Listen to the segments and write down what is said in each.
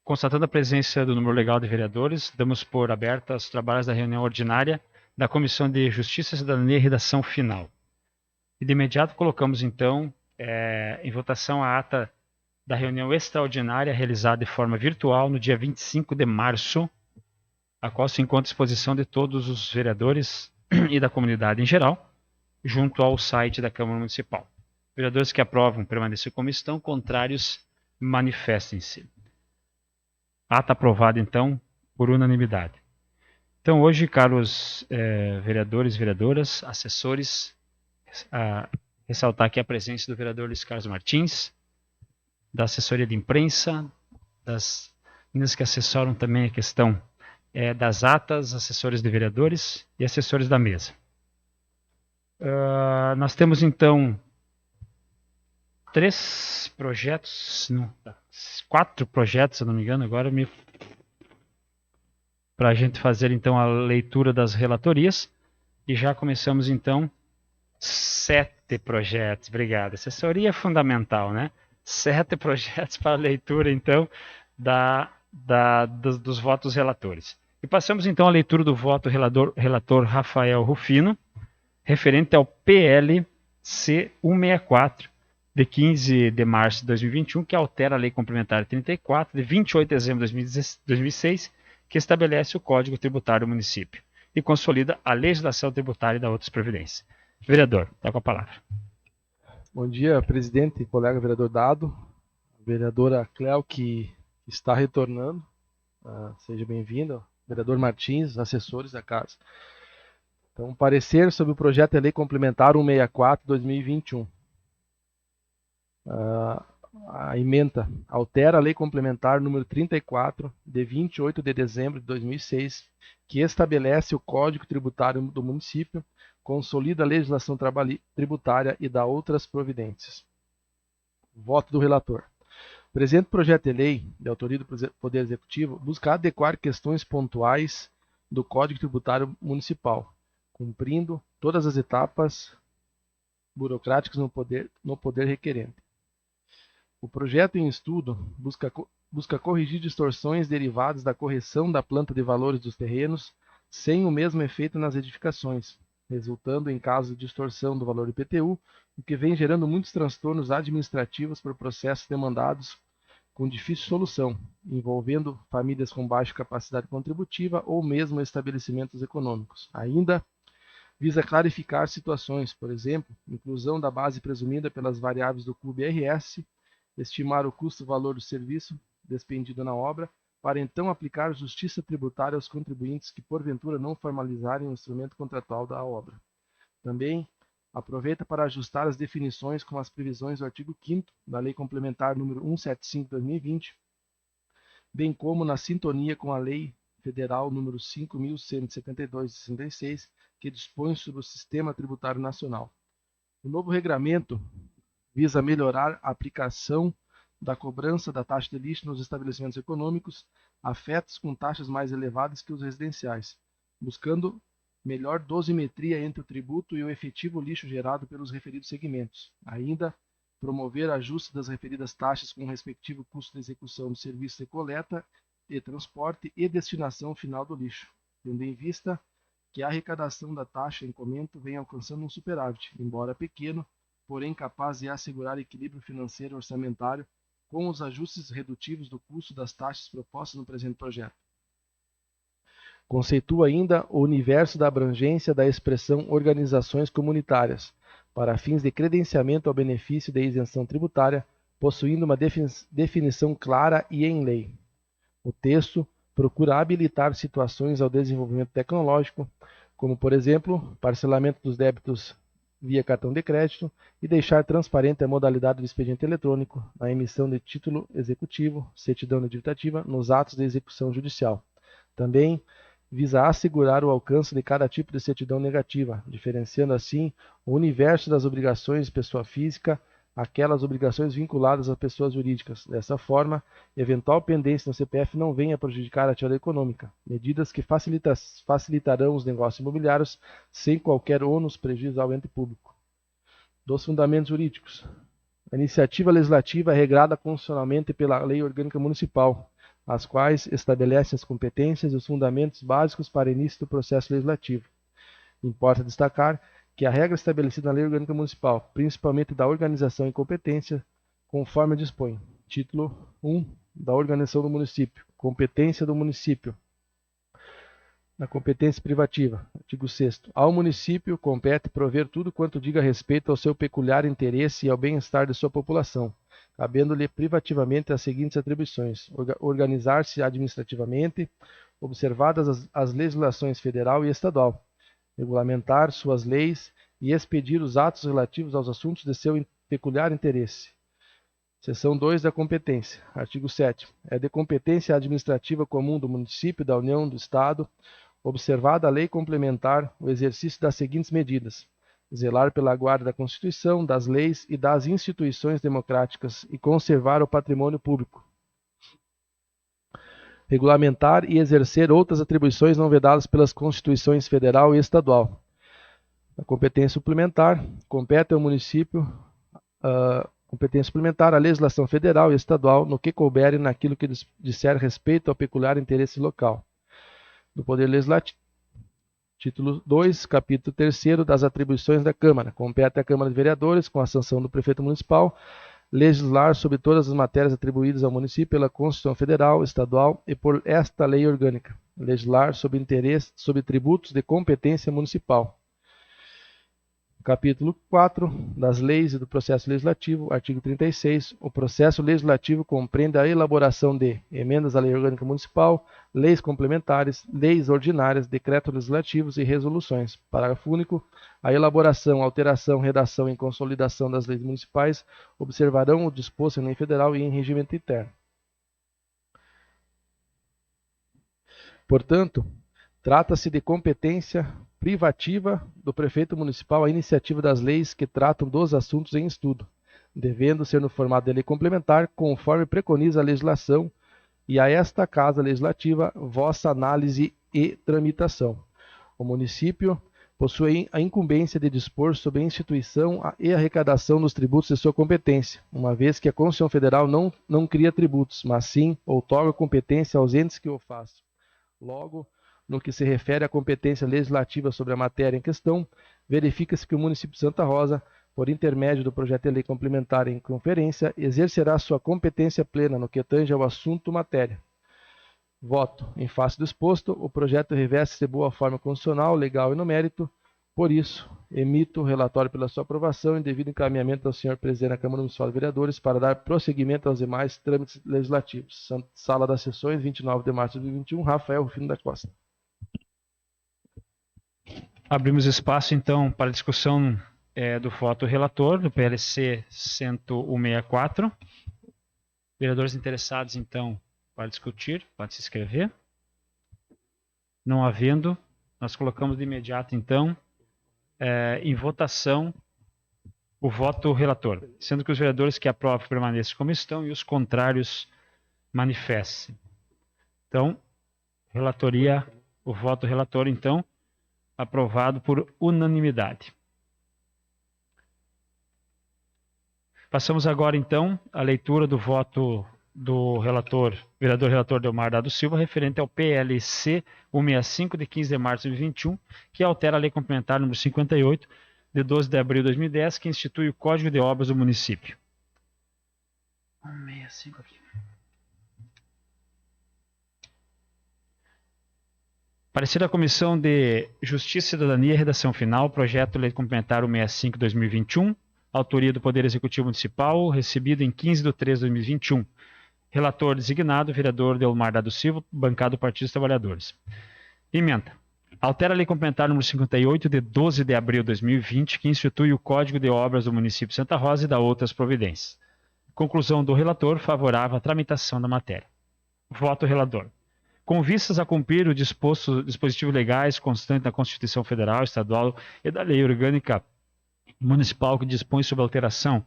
Constatando a presença do número legal de vereadores, damos por abertas os trabalhos da reunião ordinária da Comissão de Justiça, Cidadania e Redação Final. E de imediato colocamos, então, em votação a ata da reunião extraordinária realizada de forma virtual no dia 25 de março, a qual se encontra à disposição de todos os vereadores e da comunidade em geral, junto ao site da Câmara Municipal. Vereadores que aprovam permanecer como estão, contrários, manifestem-se. Ata aprovada, então, por unanimidade. Então, hoje, caros vereadores e vereadoras, assessores, ressaltar aqui a presença do vereador Luiz Carlos Martins, da assessoria de imprensa, das meninas que assessoram também a questão das atas, assessores de vereadores e assessores da mesa. Nós temos, então, 4 projetos, se não me engano, agora para a gente fazer, então, a leitura das relatorias. E já começamos, então, 7 projetos. Obrigado. Assessoria é fundamental, né? 7 projetos para a leitura, então, dos votos relatores. E passamos, então, à leitura do voto relator Rafael Rufino, referente ao PL C-164, de 15 de março de 2021, que altera a Lei Complementar 34, de 28 de dezembro de 2006, que estabelece o Código Tributário do município e consolida a legislação tributária e da outras providências. Vereador, está com a palavra. Bom dia, presidente e colega vereador Dado, vereadora Cléo, que está retornando, seja bem-vinda, vereador Martins, assessores da casa. Então, parecer sobre o projeto de lei complementar 164/2021. A emenda altera a lei complementar número 34, de 28 de dezembro de 2006, que estabelece o Código Tributário do município, consolida a legislação tributária e dá outras providências. Voto do relator. O presente projeto de lei, de autoria do Poder Executivo, busca adequar questões pontuais do Código Tributário Municipal, cumprindo todas as etapas burocráticas no poder requerente. O projeto em estudo busca corrigir distorções derivadas da correção da planta de valores dos terrenos sem o mesmo efeito nas edificações, resultando em caso de distorção do valor IPTU, o que vem gerando muitos transtornos administrativos por processos demandados com difícil solução, envolvendo famílias com baixa capacidade contributiva ou mesmo estabelecimentos econômicos. Ainda visa clarificar situações, por exemplo, inclusão da base presumida pelas variáveis do CUB RS, estimar o custo-valor do serviço despendido na obra, para então aplicar justiça tributária aos contribuintes que porventura não formalizarem o instrumento contratual da obra. Também aproveita para ajustar as definições com as previsões do artigo 5º da Lei Complementar número 175/2020, bem como na sintonia com a Lei Federal número 5.172/66, que dispõe sobre o Sistema Tributário Nacional. O novo regramento visa melhorar a aplicação da cobrança da taxa de lixo nos estabelecimentos econômicos afetos com taxas mais elevadas que os residenciais, buscando melhor dosimetria entre o tributo e o efetivo lixo gerado pelos referidos segmentos. Ainda, promover ajuste das referidas taxas com o respectivo custo de execução do serviço de coleta e transporte e destinação final do lixo, tendo em vista que a arrecadação da taxa em comento vem alcançando um superávit, embora pequeno, porém capaz de assegurar equilíbrio financeiro e orçamentário com os ajustes redutivos do custo das taxas propostas no presente projeto. Conceitua ainda o universo da abrangência da expressão organizações comunitárias, para fins de credenciamento ao benefício de isenção tributária, possuindo uma definição clara e em lei. O texto procura habilitar situações ao desenvolvimento tecnológico, como, por exemplo, parcelamento dos débitos via cartão de crédito e deixar transparente a modalidade do expediente eletrônico na emissão de título executivo, certidão identificativa, nos atos de execução judicial. Também visa assegurar o alcance de cada tipo de certidão negativa, diferenciando assim o universo das obrigações de pessoa física aquelas obrigações vinculadas às pessoas jurídicas. Dessa forma, eventual pendência no CPF não venha prejudicar a atividade econômica. Medidas que facilitarão os negócios imobiliários sem qualquer ônus prejuízo ao ente público. Dos fundamentos jurídicos. A iniciativa legislativa é regrada constitucionalmente pela Lei Orgânica Municipal, as quais estabelecem as competências e os fundamentos básicos para início do processo legislativo. Importa destacar que a regra estabelecida na Lei Orgânica Municipal, principalmente da organização e competência, conforme dispõe. Título 1 da Organização do Município. Competência do município. Na competência privativa. Artigo 6º. Ao município compete prover tudo quanto diga respeito ao seu peculiar interesse e ao bem-estar de sua população, cabendo-lhe privativamente as seguintes atribuições: organizar-se administrativamente, observadas as legislações federal e estadual, regulamentar suas leis e expedir os atos relativos aos assuntos de seu peculiar interesse. Seção 2 da competência. Artigo 7º. É de competência administrativa comum do município, da União, do Estado, observada a lei complementar, o exercício das seguintes medidas: zelar pela guarda da Constituição, das leis e das instituições democráticas e conservar o patrimônio público. Regulamentar e exercer outras atribuições não vedadas pelas Constituições Federal e Estadual. A competência suplementar compete ao município competência suplementar à legislação federal e estadual no que couber e naquilo que disser respeito ao peculiar interesse local. Do Poder Legislativo. Título 2, capítulo 3º das atribuições da Câmara. Compete à Câmara de Vereadores, com a sanção do prefeito municipal, legislar sobre todas as matérias atribuídas ao município pela Constituição Federal, Estadual e por esta lei orgânica. Legislar sobre tributos de competência municipal. Capítulo 4 das leis e do processo legislativo, artigo 36. O processo legislativo compreende a elaboração de emendas à lei orgânica municipal, leis complementares, leis ordinárias, decretos legislativos e resoluções. Parágrafo único. A elaboração, alteração, redação e consolidação das leis municipais observarão o disposto em lei federal e em regimento interno. Portanto, trata-se de competência privativa do prefeito municipal a iniciativa das leis que tratam dos assuntos em estudo, devendo ser no formato de lei complementar, conforme preconiza a legislação, e a esta Casa Legislativa vossa análise e tramitação. O município possui a incumbência de dispor sobre a instituição e arrecadação dos tributos de sua competência, uma vez que a Constituição Federal não cria tributos, mas sim outorga competência aos entes que o façam. Logo, no que se refere à competência legislativa sobre a matéria em questão, verifica-se que o município de Santa Rosa, por intermédio do projeto de lei complementar em conferência, exercerá sua competência plena no que tange ao assunto matéria. Voto. Em face do exposto, o projeto reveste-se de boa forma constitucional, legal e no mérito. Por isso, emito o relatório pela sua aprovação e devido encaminhamento ao senhor presidente da Câmara Municipal de Vereadores para dar prosseguimento aos demais trâmites legislativos. Sala das Sessões, 29 de março de 2021, Rafael Rufino da Costa. Abrimos espaço, então, para discussão do voto relator, do PLC 164. Vereadores interessados, então, para discutir, pode se inscrever. Não havendo, nós colocamos de imediato, então, em votação o voto relator, sendo que os vereadores que aprovam permaneçam como estão e os contrários manifestem. Então, o voto relator, então, aprovado por unanimidade. Passamos agora, então, à leitura do voto do vereador relator Delmar Dado Silva, referente ao PLC 165, de 15 de março de 2021, que altera a Lei Complementar número 58, de 12 de abril de 2010, que institui o Código de Obras do município. 165 aqui. Parecer da Comissão de Justiça, Cidadania e Redação Final, projeto de Lei Complementar 165/2021, autoria do Poder Executivo Municipal, recebido em 15 de 3 de 2021. Relator designado, vereador Delmar Dado Silva, bancado do Partido dos Trabalhadores. Emenda. Altera a Lei Complementar número 58, de 12 de abril de 2020, que institui o Código de Obras do município de Santa Rosa e dá outras providências. Conclusão do relator, favorável à tramitação da matéria. Voto relator. Com vistas a cumprir os dispositivos legais constantes da Constituição Federal, Estadual e da Lei Orgânica Municipal que dispõe sobre a alteração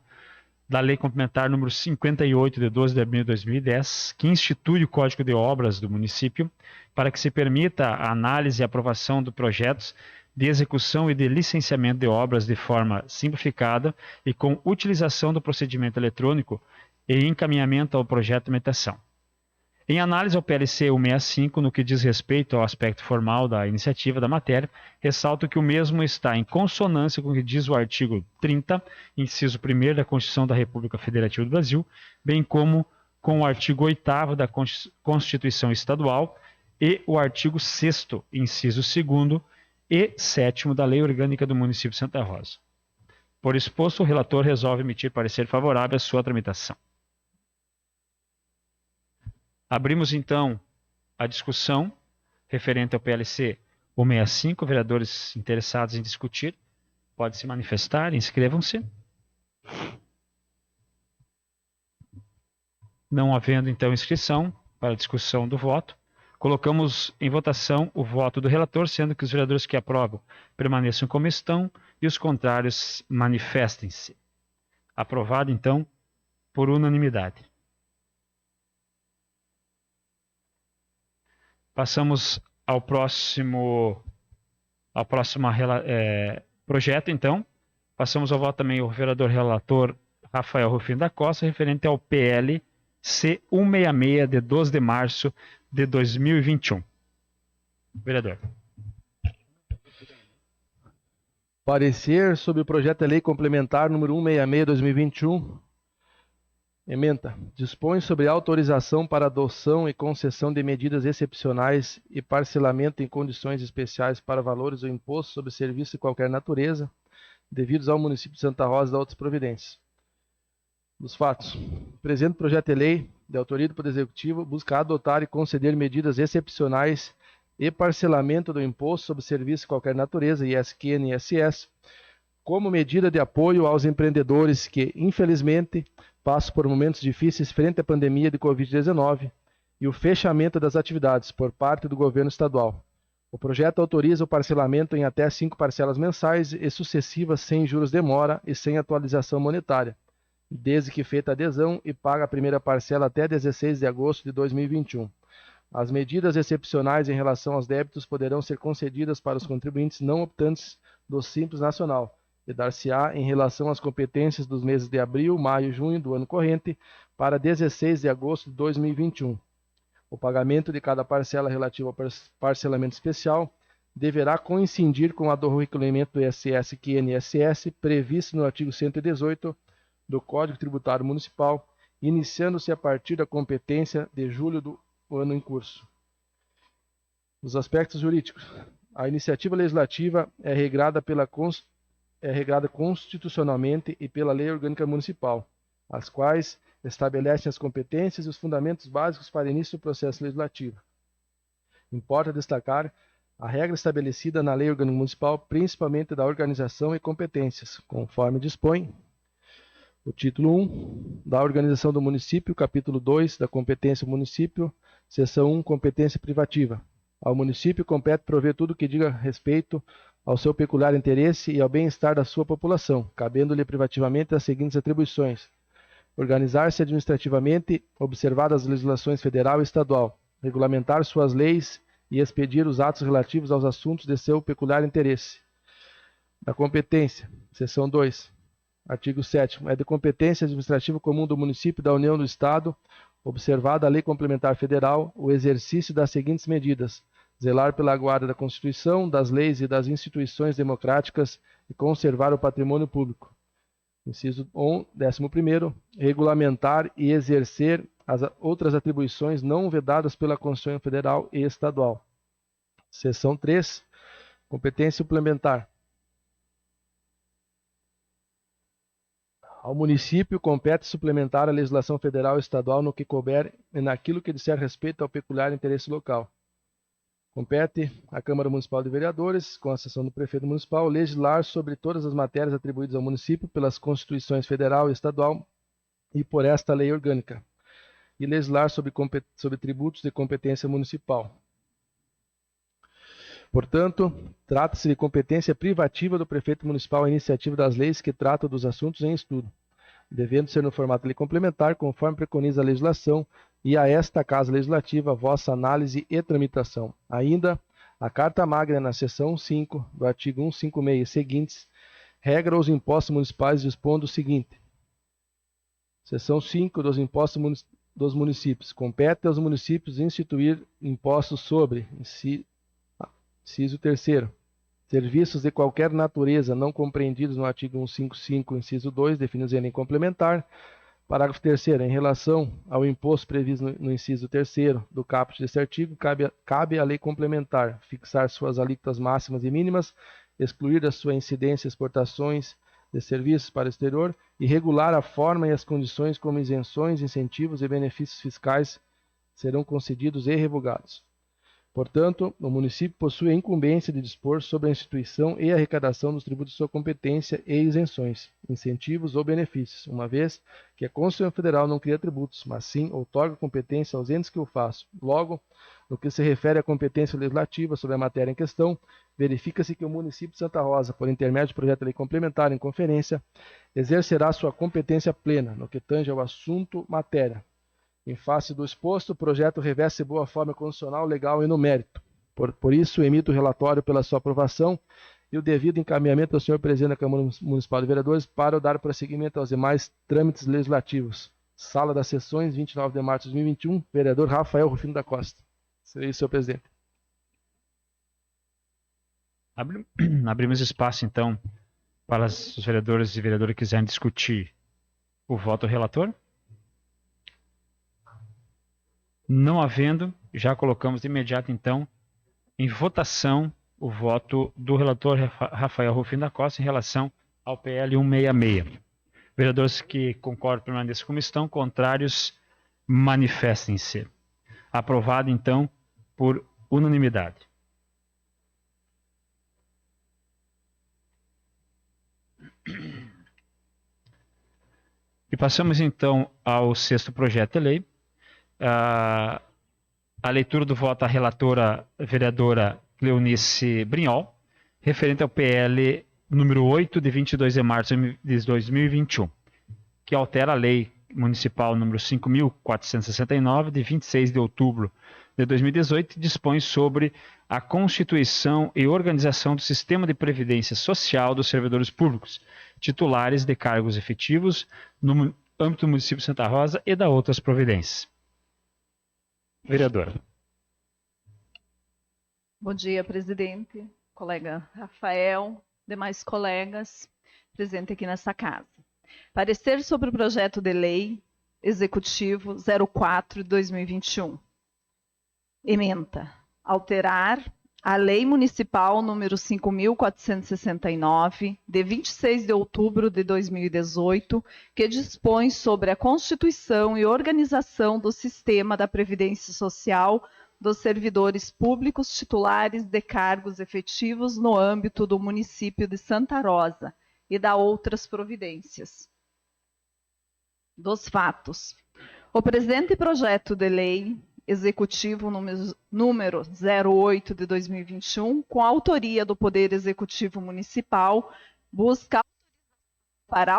da Lei Complementar número 58, de 12 de abril de 2010, que institui o Código de Obras do município para que se permita a análise e aprovação de projetos de execução e de licenciamento de obras de forma simplificada e com utilização do procedimento eletrônico e encaminhamento ao projeto de tramitação. Em análise ao PLC 165, no que diz respeito ao aspecto formal da iniciativa da matéria, ressalto que o mesmo está em consonância com o que diz o artigo 30, inciso 1º da Constituição da República Federativa do Brasil, bem como com o artigo 8º da Constituição Estadual e o artigo 6º, inciso 2º e 7º da Lei Orgânica do Município de Santa Rosa. Por exposto, o relator resolve emitir parecer favorável à sua tramitação. Abrimos, então, a discussão referente ao PLC 165. Vereadores interessados em discutir, podem se manifestar, inscrevam-se. Não havendo, então, inscrição para a discussão do voto, colocamos em votação o voto do relator, sendo que os vereadores que aprovam permaneçam como estão e os contrários manifestem-se. Aprovado, então, por unanimidade. Passamos ao próximo projeto, então. Passamos ao voto também o vereador relator Rafael Rufino da Costa, referente ao PL C166, de 12 de março de 2021. Vereador. Parecer sobre o projeto de lei complementar número 166/2021. Ementa. Dispõe sobre autorização para adoção e concessão de medidas excepcionais e parcelamento em condições especiais para valores do imposto sobre serviço de qualquer natureza, devidos ao município de Santa Rosa e de outras providências. Dos fatos. O presente projeto de lei, de autoria do Poder Executivo, busca adotar e conceder medidas excepcionais e parcelamento do imposto sobre serviço de qualquer natureza, ISQN e ISS, como medida de apoio aos empreendedores que, infelizmente, passam por momentos difíceis frente à pandemia de Covid-19 e o fechamento das atividades por parte do governo estadual. O projeto autoriza o parcelamento em até 5 parcelas mensais e sucessivas sem juros de mora e sem atualização monetária, desde que feita a adesão e paga a primeira parcela até 16 de agosto de 2021. As medidas excepcionais em relação aos débitos poderão ser concedidas para os contribuintes não optantes do Simples Nacional, e dar-se-á em relação às competências dos meses de abril, maio e junho do ano corrente para 16 de agosto de 2021. O pagamento de cada parcela relativa ao parcelamento especial deverá coincidir com a do recolhimento do ISS e INSS previsto no artigo 118 do Código Tributário Municipal, iniciando-se a partir da competência de julho do ano em curso. Os aspectos jurídicos. A iniciativa legislativa é regrada constitucionalmente e pela Lei Orgânica Municipal, as quais estabelecem as competências e os fundamentos básicos para início do processo legislativo. Importa destacar a regra estabelecida na Lei Orgânica Municipal, principalmente da organização e competências, conforme dispõe o título 1 da Organização do Município, capítulo 2 da Competência do Município, seção 1, Competência Privativa. Ao município compete prover tudo que diga respeito ao seu peculiar interesse e ao bem-estar da sua população, cabendo-lhe privativamente as seguintes atribuições: organizar-se administrativamente, observadas as legislações federal e estadual, regulamentar suas leis e expedir os atos relativos aos assuntos de seu peculiar interesse. Da competência, seção 2, artigo 7º, é de competência administrativa comum do município, da União, do Estado, observada a Lei Complementar Federal, o exercício das seguintes medidas: zelar pela guarda da Constituição, das leis e das instituições democráticas e conservar o patrimônio público. Inciso 11º, regulamentar e exercer as outras atribuições não vedadas pela Constituição Federal e Estadual. Seção 3, competência suplementar. Ao município compete suplementar a legislação federal e estadual no que couber e naquilo que disser respeito ao peculiar interesse local. Compete à Câmara Municipal de Vereadores, com a exceção do prefeito municipal, legislar sobre todas as matérias atribuídas ao município pelas Constituições Federal e Estadual e por esta lei orgânica, e legislar sobre tributos de competência municipal. Portanto, trata-se de competência privativa do prefeito municipal à iniciativa das leis que tratam dos assuntos em estudo. devendo ser no formato de lei complementar, conforme preconiza a legislação, e a esta Casa Legislativa vossa análise e tramitação. Ainda, a Carta Magna, na seção 5 do artigo 156 e seguintes, regra os impostos municipais dispondo o seguinte. Seção 5 dos impostos dos municípios. Compete aos municípios instituir impostos sobre, inciso 3º, serviços de qualquer natureza não compreendidos no artigo 155, inciso 2, definidos em lei complementar. Parágrafo 3º. Em relação ao imposto previsto no inciso 3º do caput deste artigo, cabe à lei complementar fixar suas alíquotas máximas e mínimas, excluir da sua incidência exportações de serviços para o exterior e regular a forma e as condições como isenções, incentivos e benefícios fiscais serão concedidos e revogados. Portanto, o município possui a incumbência de dispor sobre a instituição e arrecadação dos tributos de sua competência e isenções, incentivos ou benefícios, uma vez que a Constituição Federal não cria tributos, mas sim outorga competência aos entes que o façam. Logo, no que se refere à competência legislativa sobre a matéria em questão, verifica-se que o município de Santa Rosa, por intermédio de projeto de lei complementar em conferência, exercerá sua competência plena no que tange ao assunto matéria. Em face do exposto, o projeto reveste boa forma constitucional, legal e no mérito. Por isso, emito o relatório pela sua aprovação e o devido encaminhamento ao senhor presidente da Câmara Municipal de Vereadores para dar prosseguimento aos demais trâmites legislativos. Sala das Sessões, 29 de março de 2021, vereador Rafael Rufino da Costa. Serei senhor presidente. Abrimos espaço, então, para os vereadores e vereadoras que quiserem discutir o voto do relator. Não havendo, já colocamos de imediato, então, em votação o voto do relator Rafael Rufino da Costa em relação ao PL 166. Vereadores que concordam permaneçam como estão, contrários, manifestem-se. Aprovado, então, por unanimidade. E passamos, então, ao 6º projeto de lei. A leitura do voto da relatora vereadora Cleonice Brinhol, referente ao PL número 8, de 22 de março de 2021, que altera a lei municipal número 5.469, de 26 de outubro de 2018, e dispõe sobre a constituição e organização do sistema de previdência social dos servidores públicos, titulares de cargos efetivos no âmbito do município de Santa Rosa e da outras providências. Vereadora. Bom dia, presidente, colega Rafael, demais colegas presentes aqui nessa casa. Parecer sobre o projeto de lei executivo 04/2021. Ementa. Alterar a Lei Municipal número 5.469, de 26 de outubro de 2018, que dispõe sobre a constituição e organização do sistema da Previdência Social dos servidores públicos titulares de cargos efetivos no âmbito do município de Santa Rosa e da outras providências. Dos fatos. O presente projeto de lei executivo número 08 de 2021, com a autoria do Poder Executivo Municipal, busca para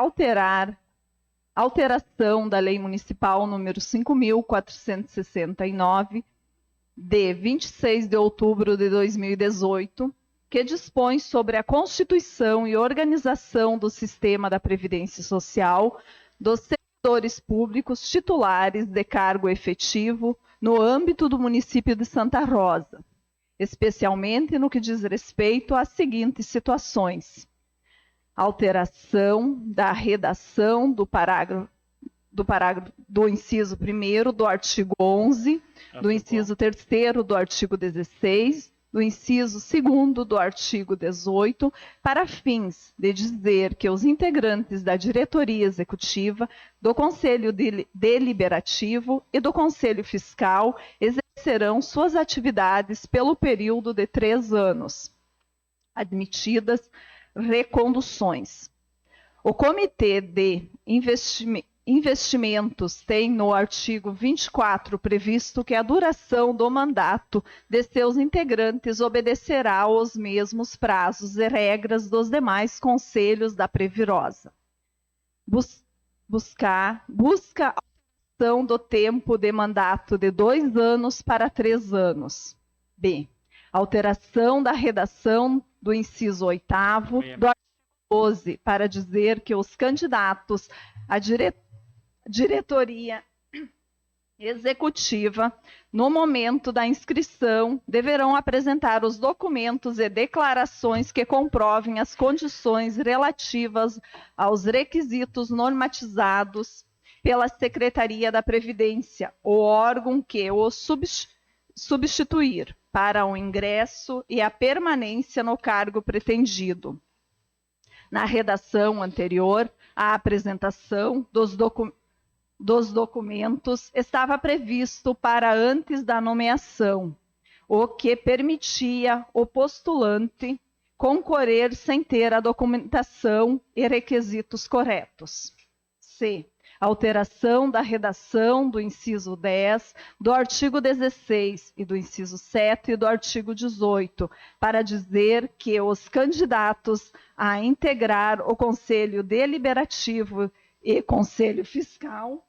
alteração da Lei Municipal número 5.469, de 26 de outubro de 2018, que dispõe sobre a constituição e organização do sistema da Previdência Social dos servidores públicos titulares de cargo efetivo no âmbito do município de Santa Rosa, especialmente no que diz respeito às seguintes situações: alteração da redação do inciso 1º do artigo 11, do inciso 3º do artigo 16, do inciso 2º do artigo 18, para fins de dizer que os integrantes da diretoria executiva, do Conselho Deliberativo e do Conselho Fiscal exercerão suas atividades pelo período de 3 anos, admitidas reconduções. O Comitê de Investimentos tem no artigo 24 previsto que a duração do mandato de seus integrantes obedecerá aos mesmos prazos e regras dos demais conselhos da Previrosa. busca alteração do tempo de mandato de 2 anos para 3 anos. B. Alteração da redação do inciso 8º do artigo 12, para dizer que os candidatos à diretoria executiva, no momento da inscrição, deverão apresentar os documentos e declarações que comprovem as condições relativas aos requisitos normatizados pela Secretaria da Previdência, o órgão que o substituir, para o ingresso e a permanência no cargo pretendido. Na redação anterior, a apresentação dos documentos estava previsto para antes da nomeação, o que permitia o postulante concorrer sem ter a documentação e requisitos corretos. C. Alteração da redação do inciso 10, do artigo 16 e do inciso 7 do artigo 18, para dizer que os candidatos a integrar o Conselho Deliberativo e Conselho Fiscal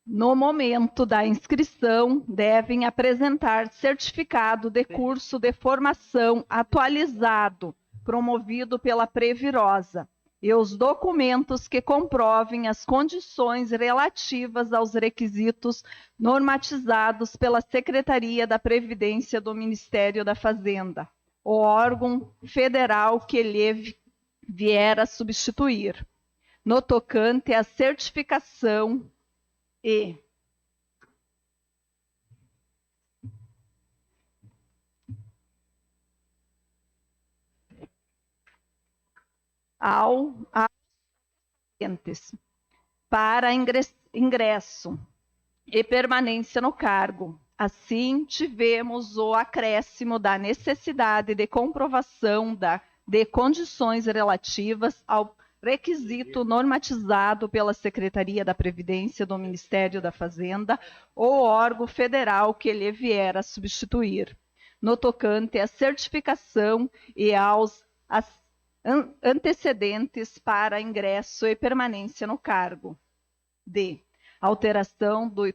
no momento da inscrição, devem apresentar certificado de curso de formação atualizado, promovido pela Previrosa, e os documentos que comprovem as condições relativas aos requisitos normatizados pela Secretaria da Previdência do Ministério da Fazenda, o órgão federal que lhe vier a substituir, no tocante à certificação e para ingresso e permanência no cargo. Assim, tivemos o acréscimo da necessidade de comprovação de condições relativas ao requisito normatizado pela Secretaria da Previdência do Ministério da Fazenda ou órgão federal que lhe vier a substituir, no tocante à certificação e aos antecedentes para ingresso e permanência no cargo. D. Alteração do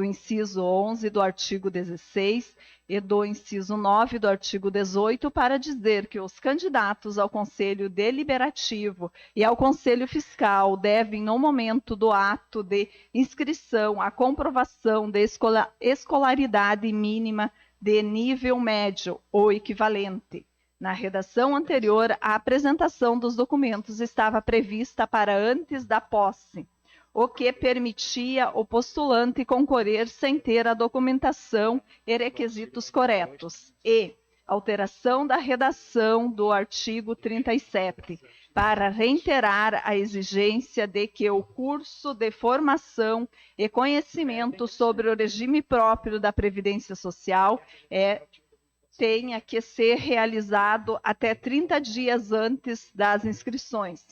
inciso 11 do artigo 16 e do inciso 9 do artigo 18 para dizer que os candidatos ao Conselho Deliberativo e ao Conselho Fiscal devem, no momento do ato de inscrição, a comprovação de escolaridade mínima de nível médio ou equivalente. Na redação anterior, a apresentação dos documentos estava prevista para antes da posse, o que permitia o postulante concorrer sem ter a documentação e requisitos corretos. E alteração da redação do artigo 37, para reiterar a exigência de que o curso de formação e conhecimento sobre o regime próprio da Previdência Social tenha que ser realizado até 30 dias antes das inscrições.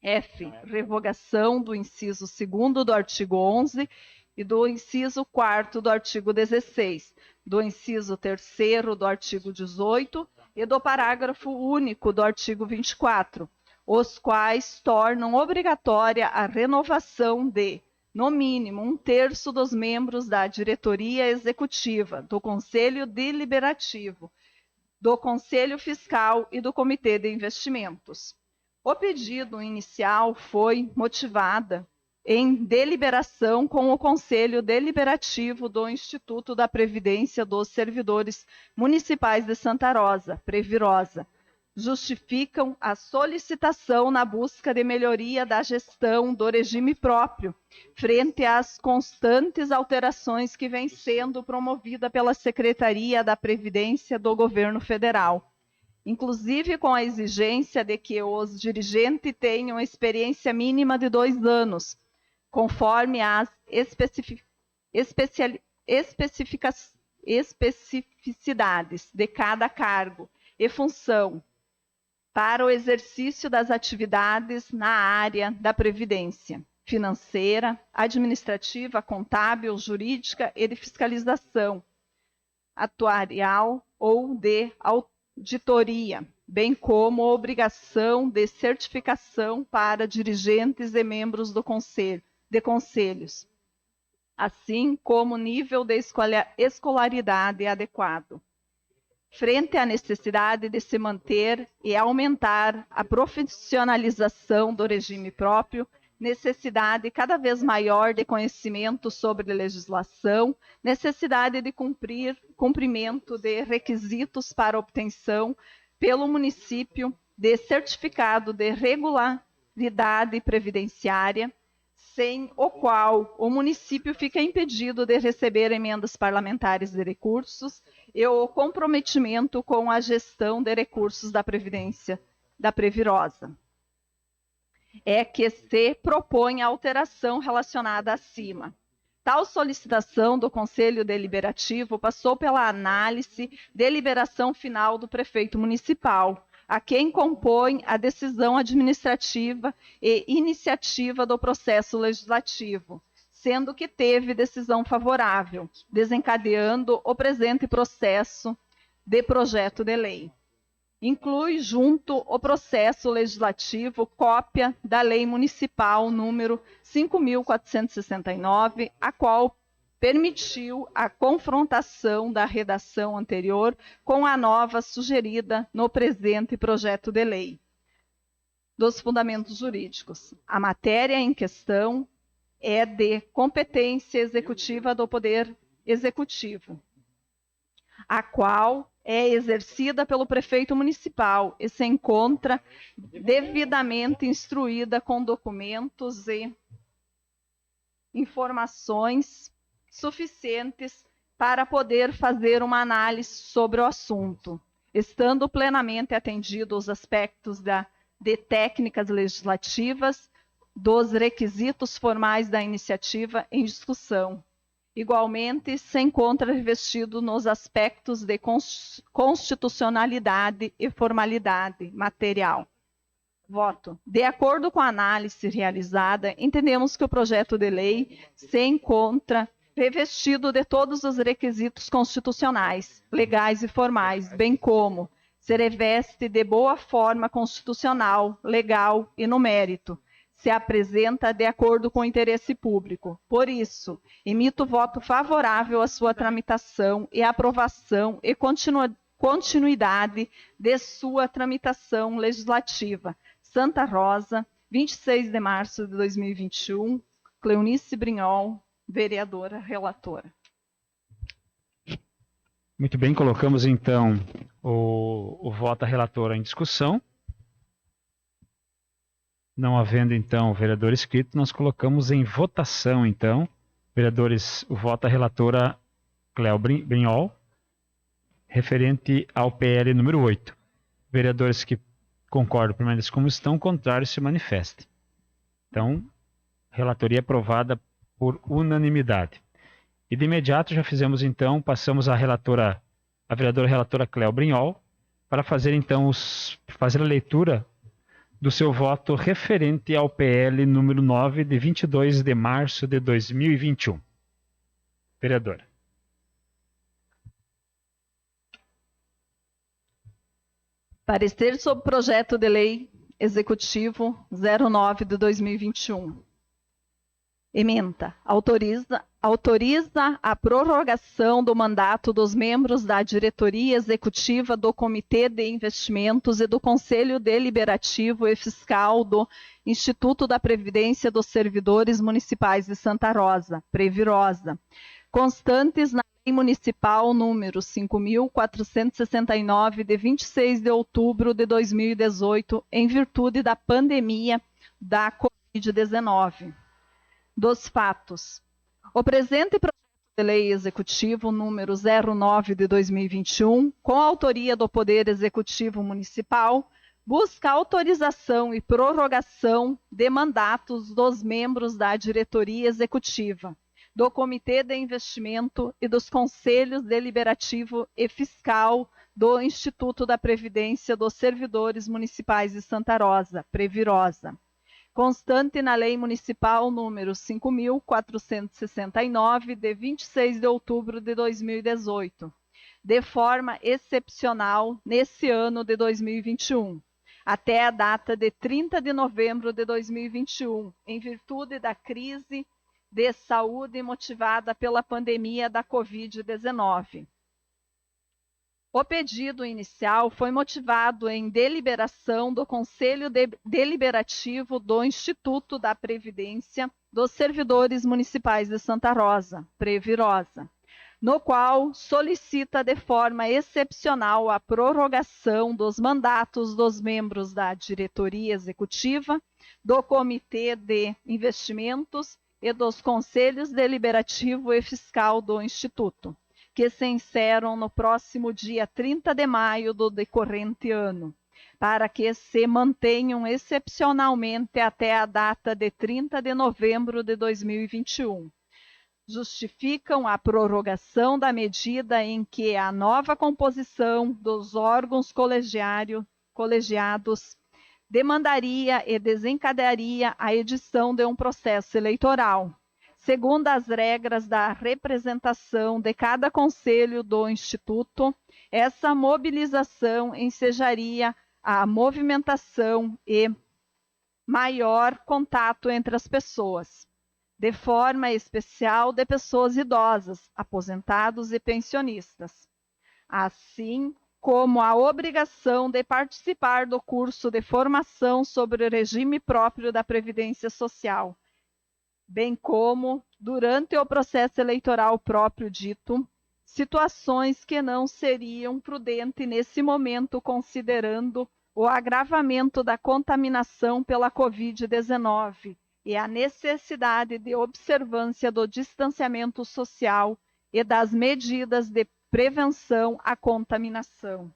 F. Revogação do inciso 2º do artigo 11 e do inciso 4º do artigo 16, do inciso 3º do artigo 18 e do parágrafo único do artigo 24, os quais tornam obrigatória a renovação de, no mínimo, 1/3 dos membros da diretoria executiva, do Conselho Deliberativo, do Conselho Fiscal e do Comitê de Investimentos. O pedido inicial foi motivada em deliberação com o Conselho Deliberativo do Instituto da Previdência dos Servidores Municipais de Santa Rosa, Previrosa. Justificam a solicitação na busca de melhoria da gestão do regime próprio, frente às constantes alterações que vêm sendo promovida pela Secretaria da Previdência do Governo Federal, inclusive com a exigência de que os dirigentes tenham experiência mínima de 2 anos, conforme as especificidades de cada cargo e função, para o exercício das atividades na área da previdência financeira, administrativa, contábil, jurídica e de fiscalização, atuarial ou de auditoria, bem como obrigação de certificação para dirigentes e membros de conselhos, assim como nível de escolaridade adequado. Frente à necessidade de se manter e aumentar a profissionalização do regime próprio, necessidade cada vez maior de conhecimento sobre legislação, necessidade de cumprimento de requisitos para obtenção pelo município de certificado de regularidade previdenciária, sem o qual o município fica impedido de receber emendas parlamentares de recursos e o comprometimento com a gestão de recursos da Previdência, da Previrosa. É que se propõe a alteração relacionada acima. Tal solicitação do Conselho Deliberativo passou pela análise e deliberação final do prefeito municipal, a quem compõe a decisão administrativa e iniciativa do processo legislativo, sendo que teve decisão favorável, desencadeando o presente processo de projeto de lei. Inclui junto o processo legislativo cópia da Lei Municipal número 5.469, a qual permitiu a confrontação da redação anterior com a nova sugerida no presente projeto de lei. Dos fundamentos jurídicos. A matéria em questão é de competência executiva do Poder Executivo, a qual é exercida pelo prefeito municipal e se encontra devidamente instruída com documentos e informações suficientes para poder fazer uma análise sobre o assunto, estando plenamente atendido os aspectos de técnicas legislativas, dos requisitos formais da iniciativa em discussão. Igualmente, se encontra revestido nos aspectos de constitucionalidade e formalidade material. Voto. De acordo com a análise realizada, entendemos que o projeto de lei se encontra revestido de todos os requisitos constitucionais, legais e formais, bem como se reveste de boa forma constitucional, legal e no mérito, se apresenta de acordo com o interesse público. Por isso, emito voto favorável à sua tramitação e aprovação e continuidade de sua tramitação legislativa. Santa Rosa, 26 de março de 2021, Cleonice Brinhol, vereadora relatora. Muito bem, colocamos então o voto da relatora em discussão. Não havendo então vereador inscrito, nós colocamos em votação então, vereadores, o voto da relatora Cleo Brinhol, referente ao PL número 8. Vereadores que concordam, permaneçam como estão, contrários se manifestem. Então, relatoria aprovada por unanimidade. E de imediato já fizemos então, passamos a vereadora relatora Cleo Brinhol, para fazer então fazer a leitura do seu voto referente ao PL número 9, de 22 de março de 2021. Vereadora. Parecer sobre o projeto de lei executivo 09 de 2021. Ementa. Autoriza a prorrogação do mandato dos membros da diretoria executiva do Comitê de Investimentos e do Conselho Deliberativo e Fiscal do Instituto da Previdência dos Servidores Municipais de Santa Rosa, Previrosa, constantes na Lei Municipal número 5.469, de 26 de outubro de 2018, em virtude da pandemia da Covid-19. Dos fatos. O presente projeto de lei executivo número 09 de 2021, com a autoria do Poder Executivo Municipal, busca autorização e prorrogação de mandatos dos membros da diretoria executiva, do Comitê de Investimento e dos Conselhos Deliberativo e Fiscal do Instituto da Previdência dos Servidores Municipais de Santa Rosa, Previrosa, constante na Lei Municipal número 5.469, de 26 de outubro de 2018, de forma excepcional nesse ano de 2021, até a data de 30 de novembro de 2021, em virtude da crise de saúde motivada pela pandemia da Covid-19. O pedido inicial foi motivado em deliberação do Conselho Deliberativo do Instituto da Previdência dos Servidores Municipais de Santa Rosa, Previrosa, no qual solicita de forma excepcional a prorrogação dos mandatos dos membros da diretoria executiva, do Comitê de Investimentos e dos Conselhos Deliberativo e Fiscal do Instituto, que se encerram no próximo dia 30 de maio do decorrente ano, para que se mantenham excepcionalmente até a data de 30 de novembro de 2021. Justificam a prorrogação da medida em que a nova composição dos órgãos colegiados demandaria e desencadearia a edição de um processo eleitoral, segundo as regras da representação de cada conselho do Instituto. Essa mobilização ensejaria a movimentação e maior contato entre as pessoas, de forma especial de pessoas idosas, aposentados e pensionistas, assim como a obrigação de participar do curso de formação sobre o regime próprio da Previdência Social, bem como, durante o processo eleitoral próprio dito, situações que não seriam prudentes nesse momento, considerando o agravamento da contaminação pela Covid-19 e a necessidade de observância do distanciamento social e das medidas de prevenção à contaminação.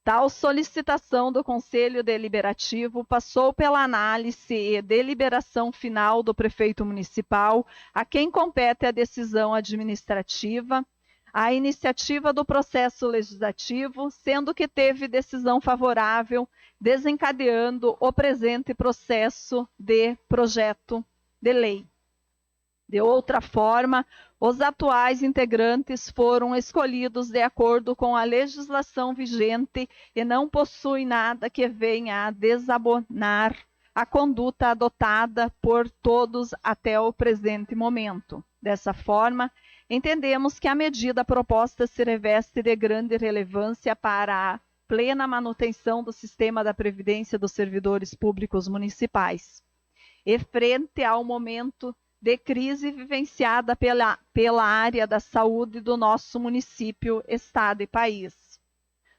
Tal solicitação do Conselho Deliberativo passou pela análise e deliberação final do prefeito municipal, a quem compete a decisão administrativa, a iniciativa do processo legislativo, sendo que teve decisão favorável, desencadeando o presente processo de projeto de lei. De outra forma, os atuais integrantes foram escolhidos de acordo com a legislação vigente e não possuem nada que venha a desabonar a conduta adotada por todos até o presente momento. Dessa forma, entendemos que a medida proposta se reveste de grande relevância para a plena manutenção do sistema da Previdência dos servidores públicos municipais. E frente ao momento de crise vivenciada pela área da saúde do nosso município, estado e país,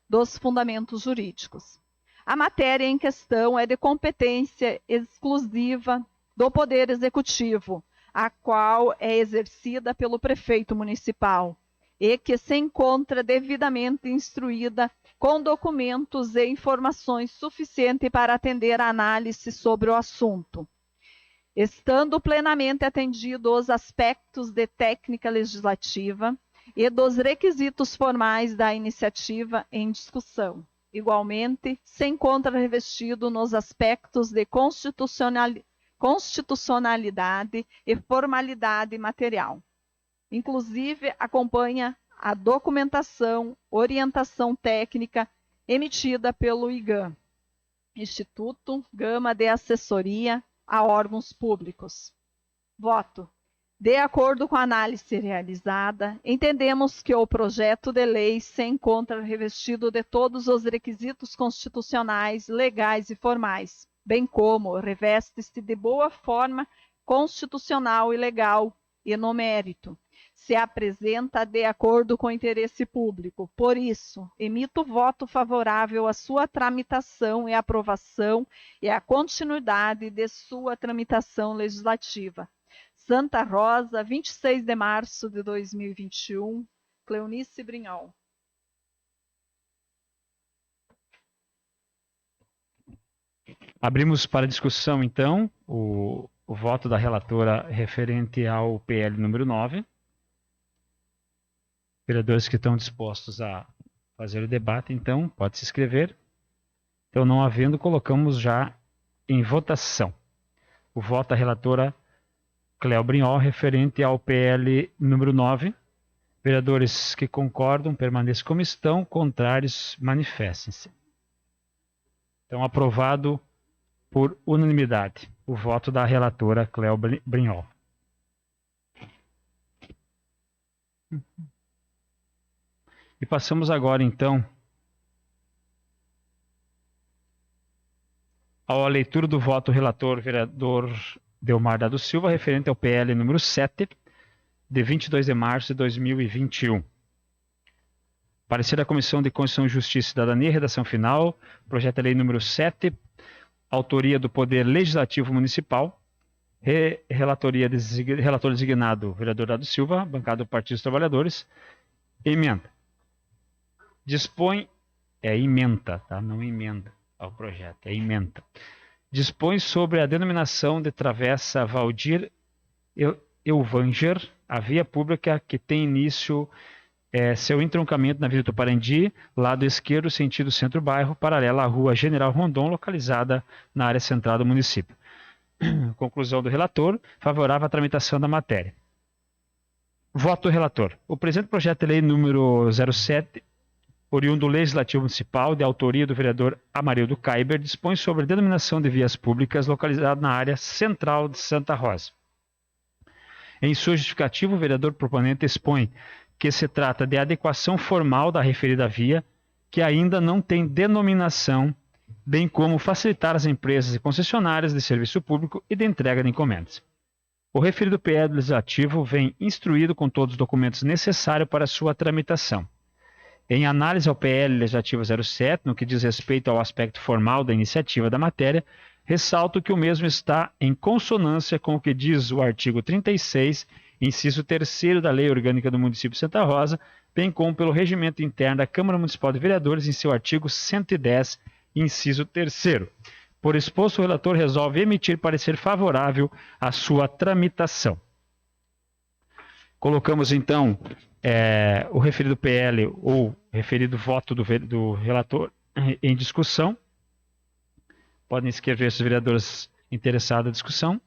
dos fundamentos jurídicos. A matéria em questão é de competência exclusiva do Poder Executivo, a qual é exercida pelo prefeito municipal e que se encontra devidamente instruída com documentos e informações suficientes para atender a análise sobre o assunto, estando plenamente atendido os aspectos de técnica legislativa e dos requisitos formais da iniciativa em discussão. Igualmente, se encontra revestido nos aspectos de constitucionalidade e formalidade material. Inclusive, acompanha a documentação, orientação técnica emitida pelo IGAM, Instituto Gama de Assessoria a Órgãos Públicos. Voto. De acordo com a análise realizada, entendemos que o projeto de lei se encontra revestido de todos os requisitos constitucionais, legais e formais, bem como reveste-se de boa forma constitucional e legal e no mérito. Se apresenta de acordo com o interesse público. Por isso, emito voto favorável à sua tramitação e aprovação e à continuidade de sua tramitação legislativa. Santa Rosa, 26 de março de 2021, Cleonice Brinhol. Abrimos para discussão, então, o voto da relatora referente ao PL número 9. Vereadores que estão dispostos a fazer o debate, então, pode se inscrever. Então, não havendo, colocamos já em votação o voto da relatora Cléo Brignol, referente ao PL número 9. Vereadores que concordam, permaneçam como estão, contrários, manifestem-se. Então, aprovado por unanimidade o voto da relatora Cléo Brignol. E passamos agora, então, à leitura do voto do relator, vereador Delmar Dado Silva, referente ao PL número 7, de 22 de março de 2021. Parecer da Comissão de Constituição, Justiça e Cidadania, redação final, projeto de lei número 7, autoria do Poder Legislativo Municipal, relator designado, vereador Dado Silva, bancada do Partido dos Trabalhadores, emenda. Dispõe, emenda, tá? Não emenda ao projeto, é emenda. Dispõe sobre a denominação de Travessa Valdir Elvanger, a via pública que tem início seu entroncamento na Avenida Tuparendi, lado esquerdo, sentido centro-bairro, paralela à Rua General Rondon, localizada na área central do município. Conclusão do relator, favorável à tramitação da matéria. Voto do relator. O presente projeto de lei número 07, oriundo do Legislativo Municipal, de autoria do vereador Amarildo Kaiber, dispõe sobre a denominação de vias públicas localizada na área central de Santa Rosa. Em sua justificativa, o vereador proponente expõe que se trata de adequação formal da referida via, que ainda não tem denominação, bem como facilitar as empresas e concessionárias de serviço público e de entrega de encomendas. O referido PL legislativo vem instruído com todos os documentos necessários para sua tramitação. Em análise ao PL legislativo 07, no que diz respeito ao aspecto formal da iniciativa da matéria, ressalto que o mesmo está em consonância com o que diz o artigo 36, inciso 3º da Lei Orgânica do Município de Santa Rosa, bem como pelo regimento interno da Câmara Municipal de Vereadores em seu artigo 110, inciso 3º. Por exposto, o relator resolve emitir parecer favorável à sua tramitação. Colocamos, então, o referido PL ou referido voto do relator em discussão. Podem escrever os vereadores interessados na discussão.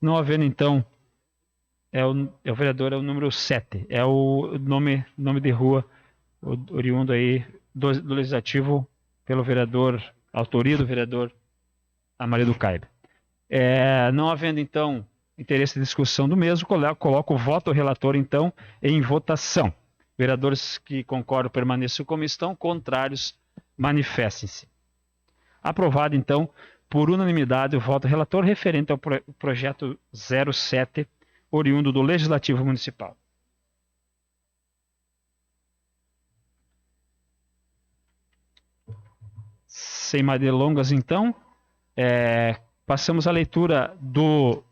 Não havendo, então, o vereador é o número 7. É o nome de rua oriundo aí do Legislativo pelo vereador, autoria do vereador Amarildo Caibe. Não havendo, então, interesse de discussão do mesmo, coloco o voto do relator, então, em votação. Vereadores que concordam permaneçam como estão, contrários manifestem-se. Aprovado, então, por unanimidade, o voto do relator referente ao projeto 07, oriundo do Legislativo Municipal. Sem mais delongas, então, passamos à leitura do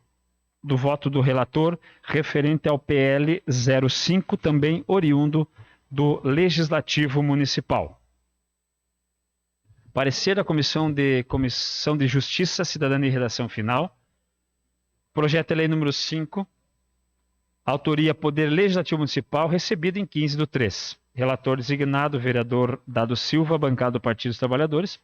voto do relator referente ao PL 05, também oriundo do Legislativo Municipal. Parecer da Comissão de Justiça, Cidadania e Redação Final. Projeto de lei número 5. Autoria Poder Legislativo Municipal, recebido em 15/3. Relator designado, vereador Dado Silva, bancada do Partido dos Trabalhadores.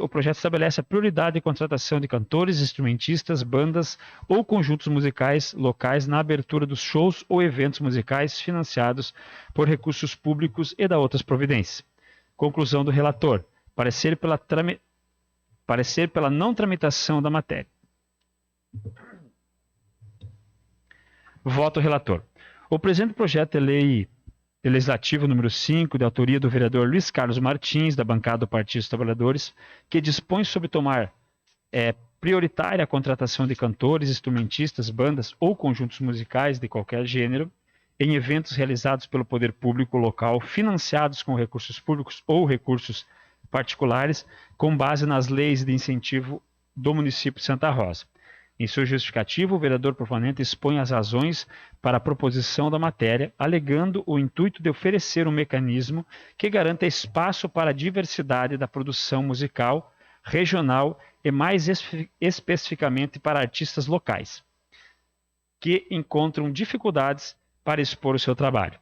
O projeto estabelece a prioridade de contratação de cantores, instrumentistas, bandas ou conjuntos musicais locais na abertura dos shows ou eventos musicais financiados por recursos públicos e da outras providências. Conclusão do relator. Parecer pela não tramitação da matéria. Voto relator. O presente projeto de lei legislativo número 5, de autoria do vereador Luiz Carlos Martins, da bancada do Partido dos Trabalhadores, que dispõe sobre tomar prioritária a contratação de cantores, instrumentistas, bandas ou conjuntos musicais de qualquer gênero, em eventos realizados pelo poder público local, financiados com recursos públicos ou recursos particulares, com base nas leis de incentivo do município de Santa Rosa. Em seu justificativo, o vereador proponente expõe as razões para a proposição da matéria, alegando o intuito de oferecer um mecanismo que garanta espaço para a diversidade da produção musical, regional e mais especificamente para artistas locais, que encontram dificuldades para expor o seu trabalho.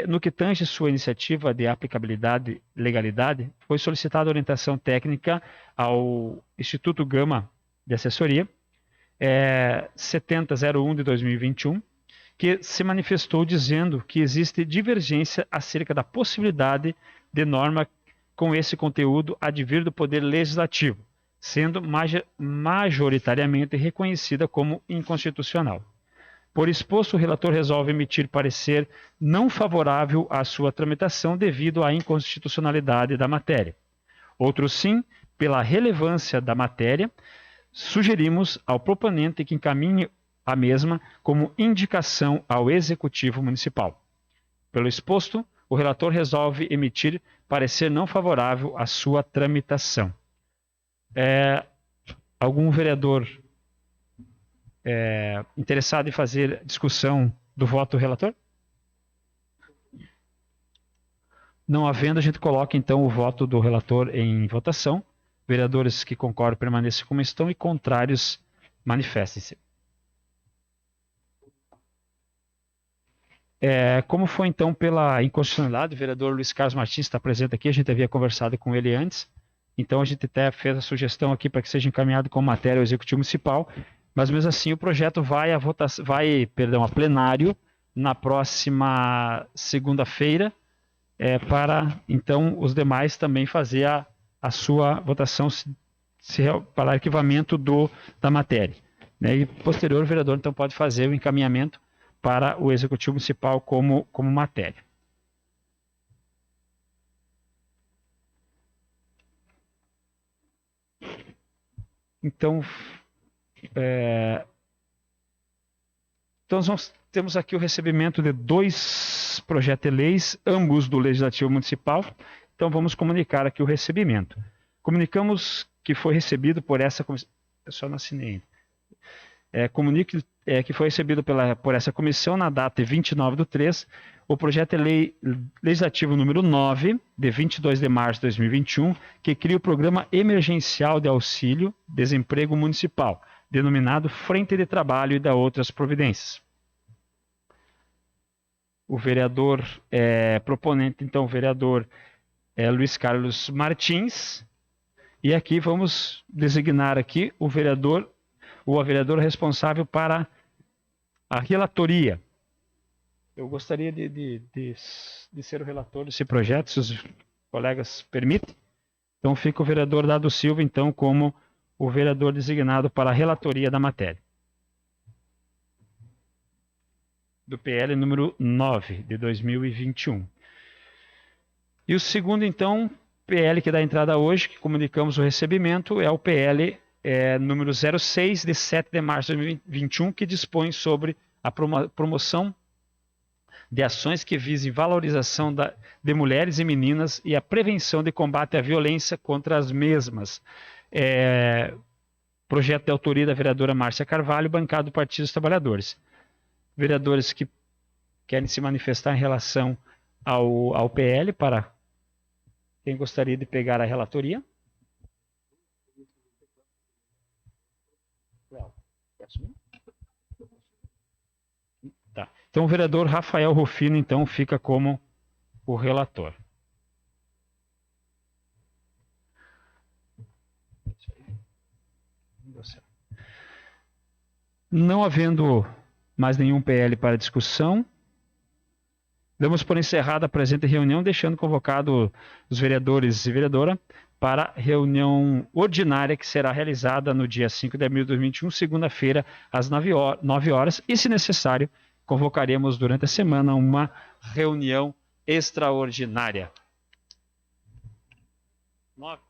No que tange sua iniciativa de aplicabilidade e legalidade, foi solicitada orientação técnica ao Instituto Gama de assessoria, 7001 de 2021, que se manifestou dizendo que existe divergência acerca da possibilidade de norma com esse conteúdo advir do Poder Legislativo, sendo majoritariamente reconhecida como inconstitucional. Por exposto, o relator resolve emitir parecer não favorável à sua tramitação devido à inconstitucionalidade da matéria. Outro sim, pela relevância da matéria, sugerimos ao proponente que encaminhe a mesma como indicação ao Executivo Municipal. Pelo exposto, o relator resolve emitir parecer não favorável à sua tramitação. Algum vereador interessado em fazer discussão do voto do relator? Não havendo, a gente coloca então o voto do relator em votação. Vereadores que concordam permaneçam como estão e contrários manifestem-se. Como foi então pela inconstitucionalidade, o vereador Luiz Carlos Martins está presente aqui, a gente havia conversado com ele antes, então a gente até fez a sugestão aqui para que seja encaminhado com matéria ao Executivo Municipal, mas mesmo assim o projeto vai a plenário na próxima segunda-feira, para então os demais também fazer a sua votação para arquivamento da matéria. Né? E posterior o vereador então pode fazer o encaminhamento para o Executivo Municipal como matéria. Então, nós temos aqui o recebimento de 2 projetos de leis, ambos do Legislativo Municipal. Então, vamos comunicar aqui o recebimento. Comunicamos que foi recebido por essa comissão. Eu só não assinei ainda. Comunique que foi recebido por essa comissão na data de 29/3, o projeto de lei legislativo número 9, de 22 de março de 2021, que cria o Programa Emergencial de Auxílio Desemprego Municipal, denominado Frente de Trabalho e da outras providências. O vereador proponente, então, o vereador Luiz Carlos Martins, e aqui vamos designar aqui o vereador ou a vereadora responsável para a relatoria. Eu gostaria de ser o relator desse projeto, se os colegas permitem. Então fica o vereador Dado Silva, então, como o vereador designado para a relatoria da matéria. Do PL número 9, de 2021. E o segundo, então, PL que dá entrada hoje, que comunicamos o recebimento, é o PL número 06, de 7 de março de 2021, que dispõe sobre a promoção de ações que visem valorização de mulheres e meninas e a prevenção de combate à violência contra as mesmas. Projeto de autoria da vereadora Márcia Carvalho, bancado do Partido dos Trabalhadores. Vereadores que querem se manifestar em relação ao PL, para quem gostaria de pegar a relatoria. Tá. Então o vereador Rafael Rufino, então, fica como o relator. Não havendo mais nenhum PL para discussão, damos por encerrada a presente reunião, deixando convocado os vereadores e vereadora para a reunião ordinária que será realizada no dia 5 de abril de 2021, segunda-feira, às 9 horas, e, se necessário, convocaremos durante a semana uma reunião extraordinária. 9.